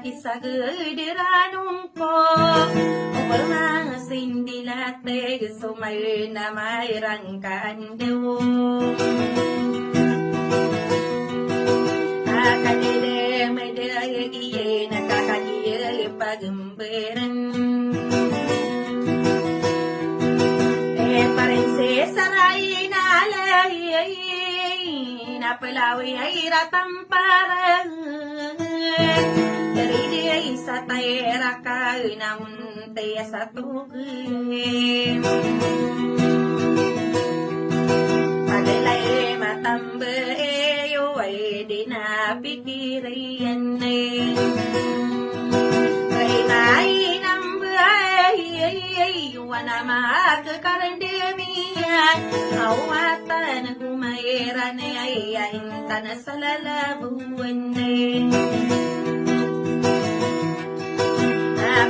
Kisah gederanung ko Umurma sindilate Sumay na mayroong kandewo Akadede medaya nakakadiya pagambaran Parense saray na alay Napalawi ay ratamparan Dari sa tayera ka naunte sa tugim Pagalay matambe yo ay di napikirayan Kay mainang buhay wana magkakarandemiyan Awatan gumayran ay ahintan sa lalabuan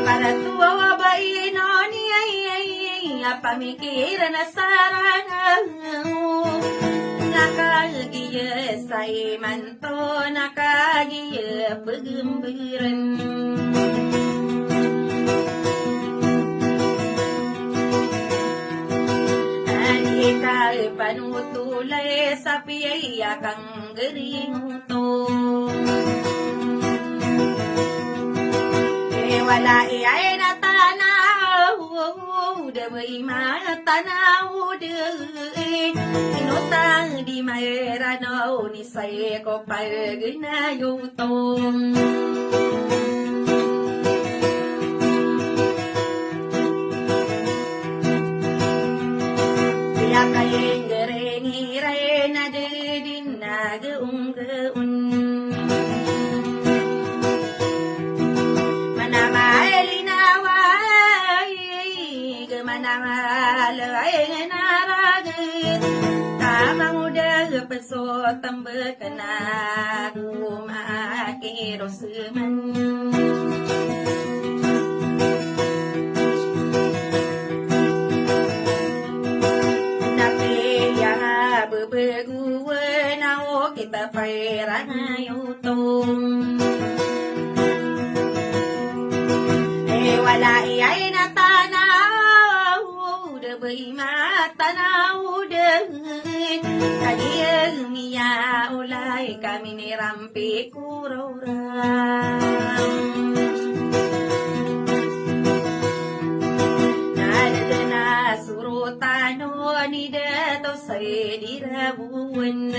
Para tuwa ba inoni pamikiran na sarang Nakagiya sa imanto Nakagiya pagambaran Anikal panutulay sa piyaya kang garing wala ay natanaw Damay matanaw Inutang di mayranaw Ni say ko pag-inayutong Kaya kayeng garengiray Na din nag-ung-gaun Manawalay naragit Tamang udah pesot tambah kena Gumakiros man Tapi ya bebeguan Ako kita pairang ayutong Wala iyay natanaw Dabay matanaw din Kagiyang miya ulay Kami ni Rampi Kurawram Nadadana surutano Ni dato say dirabuan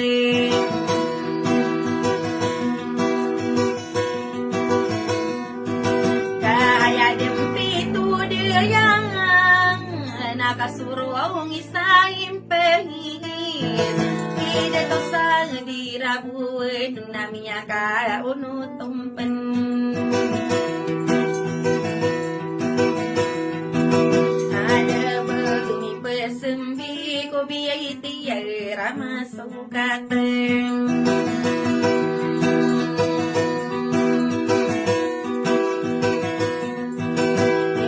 Nakasuruang isang pehit Ida to sa dirabuan Namiya ka unutumpan kateng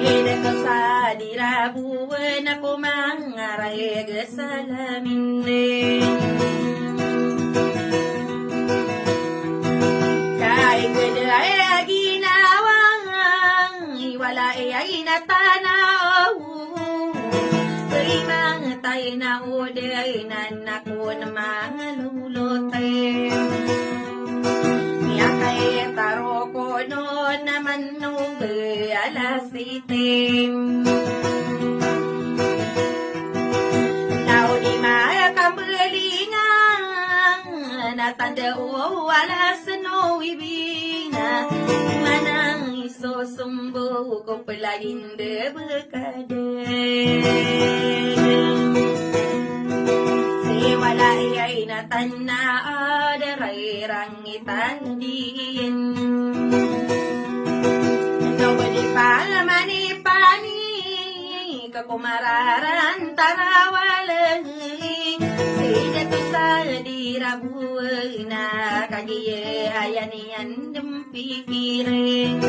Ida sa dirabuan ako mangaray salamin Kahit ay ginawang wala ay natanaw Kay mga tayo na uday nanak ko na mga lulutay Niya kay taro ko noon naman nung alas itim Now di makabalingan Natanda o alas no ibina Manang isusumbo ko pala hindi berkada Si wala ay natana Adaray rangitan din Nobody pa manipani Kakumararan tarawalan Sida to sa dirabuay na Kagiye hayanian dempikirin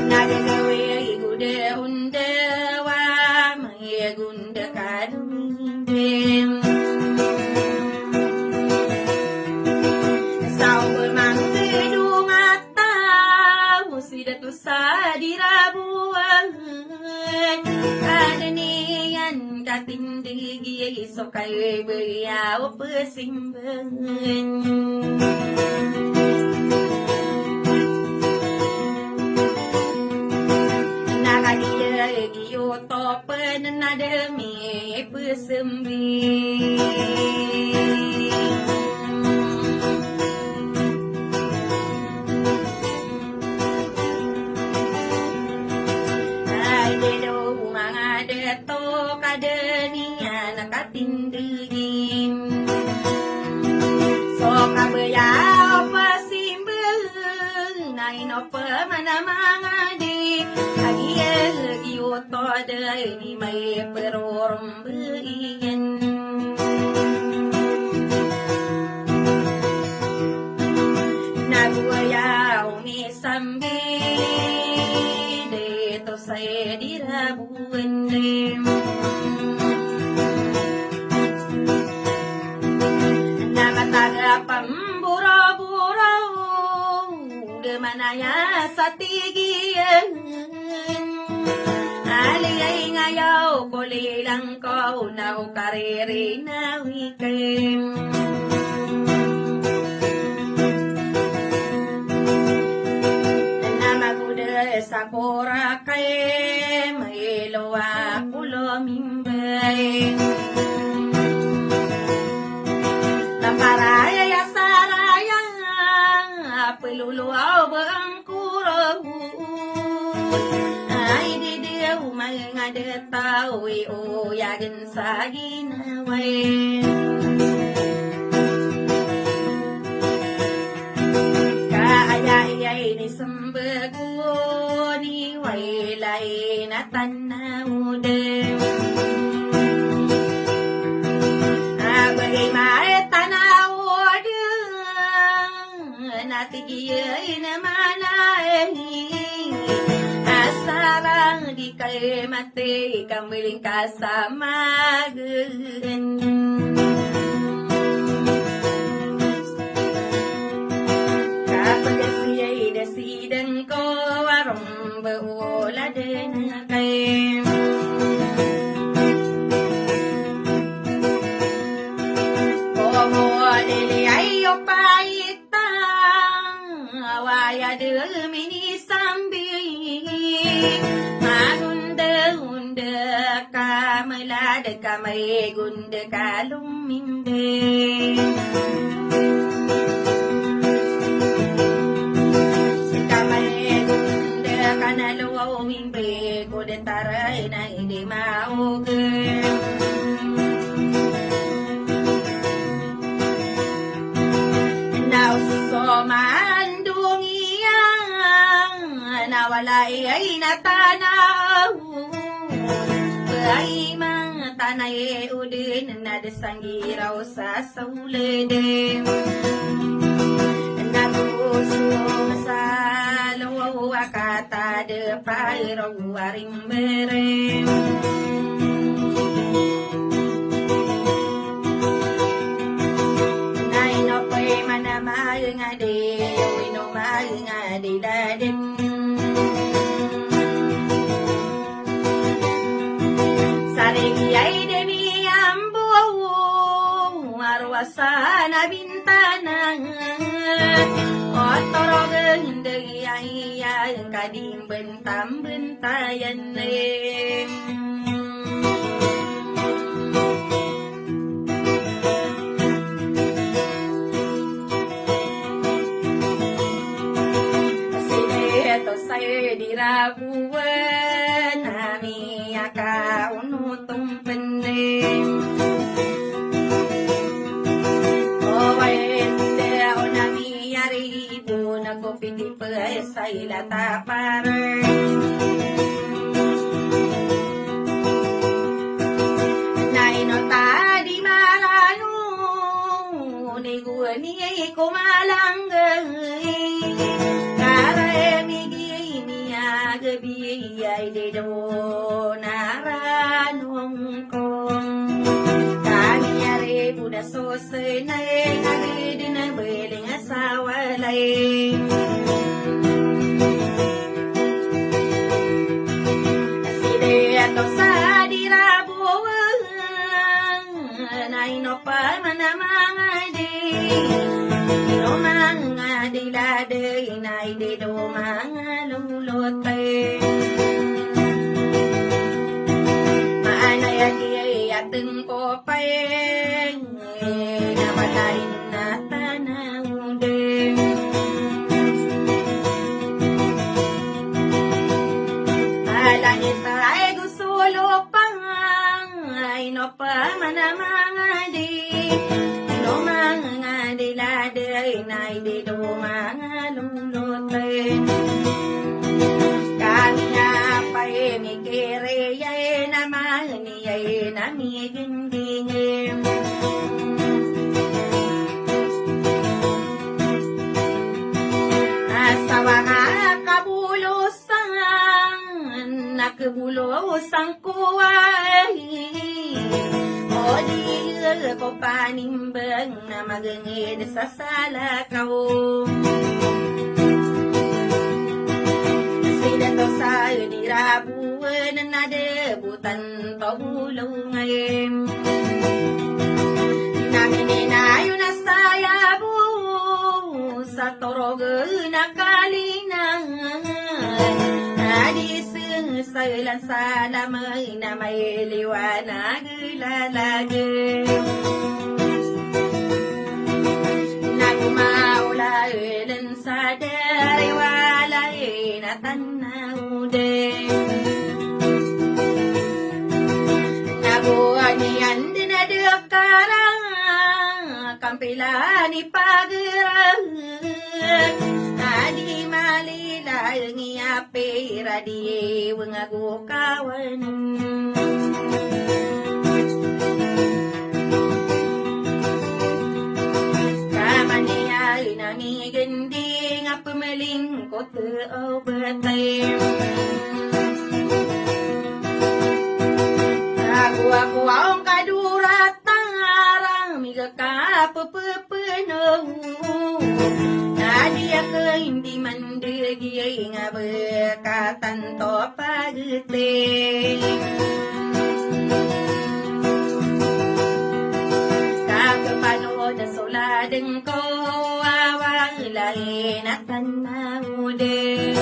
Nagagawi ay gude undawa May gunda kadumindin Sida to sa dirabuan Kadanian katindigi So kay bayaw pasimban Nakagiyagi utopan na dami pasimbi Nakatindigin So kabayaw pasimbang Naino pa manamanga di Agiyag yuto day Ni may perorumbayin Nagwayaw mi sambi Dito sa'y dirabuan din Pambura-bura Gemanaya sa tigiyan Aliyay ngayaw Kulilang ko na kariri na wikin Namaguda sa Boracay May luwa kulomimbay Paraya saraya peluluaw bang kuro Ay di dia mga detaw o yagin sa ginaway Kaayay ni sambago ni wailay na tanaw din Abay maet Natigiyay naman ay Asarang di kay mati Kamiling kasamagan Kapag siya'y dasidan ko Warong baula din kay Como niliyay o pait Waya demi sambi Magunda-unda kamalada kamay gunda kaluminde Kamay gunda kanaluwaw mimbe Kudentaray na hindi maugay Now so mandung Nawala ay natanaw Ay mga tanai udin nada sanggirau sasaulede nagusung salo akata de pairo waring mere nai no pe mana mai ngade wino mai ngade dadin Sarigiyay demi ambo arwasana bintana otorogen degiyay kadim bentam bentayan Sineto saya dirabuan nami aka unutong pendem Owaende o nami aribu nagopiti sa ilata pare Nainota di marano ni guani kumalangay Biyay de do naranong kong Kanyari buda sosenay Kagid na beling asawalay Aside ato sa dirabuang Naino pa manamangadi Ino mga diladay Inay de do mga lulotay Ating ko pa namatay na tanaw din Alangit ay gusto lupang ay no pa manamangadi no mga diladay na hindi do mga lulutay Kanya pa mikiriyay naman niyay namigindingin Asawa nga kabulusan nakabulusan kuway O di ko panimbang na magangin sa salakaw sa dirabuan na debutan pahulungan Namininayo na sayabu sa torog na kalinang Nadising sa ilan sa lamay na may liwanag lalagay Nagmaula ilan sa dariwalay na tanaw din Nabuhan niyan din na dekarang Kampila ni pagerang Adi malila yung iape Radi wengago kawan Kamaniya inamiganding Apamaling ko tao batay Aku ang kaduratang arang Miga ka papapanong Nadia ka hindi mandirigay Nga berkatan to pagdating Kakapano na suladeng ko Awang lain at tanaw din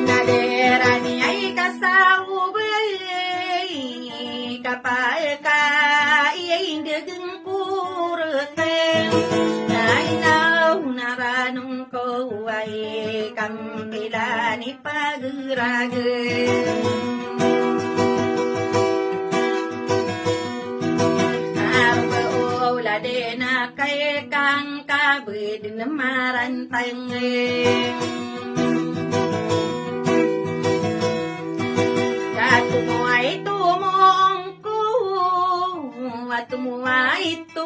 Naderani ay kasaway Kapal ka iyay dagang kuruteng Nainaw naranong ko ay Kampila ni pagragay na kay kang kabid na marantang semua itu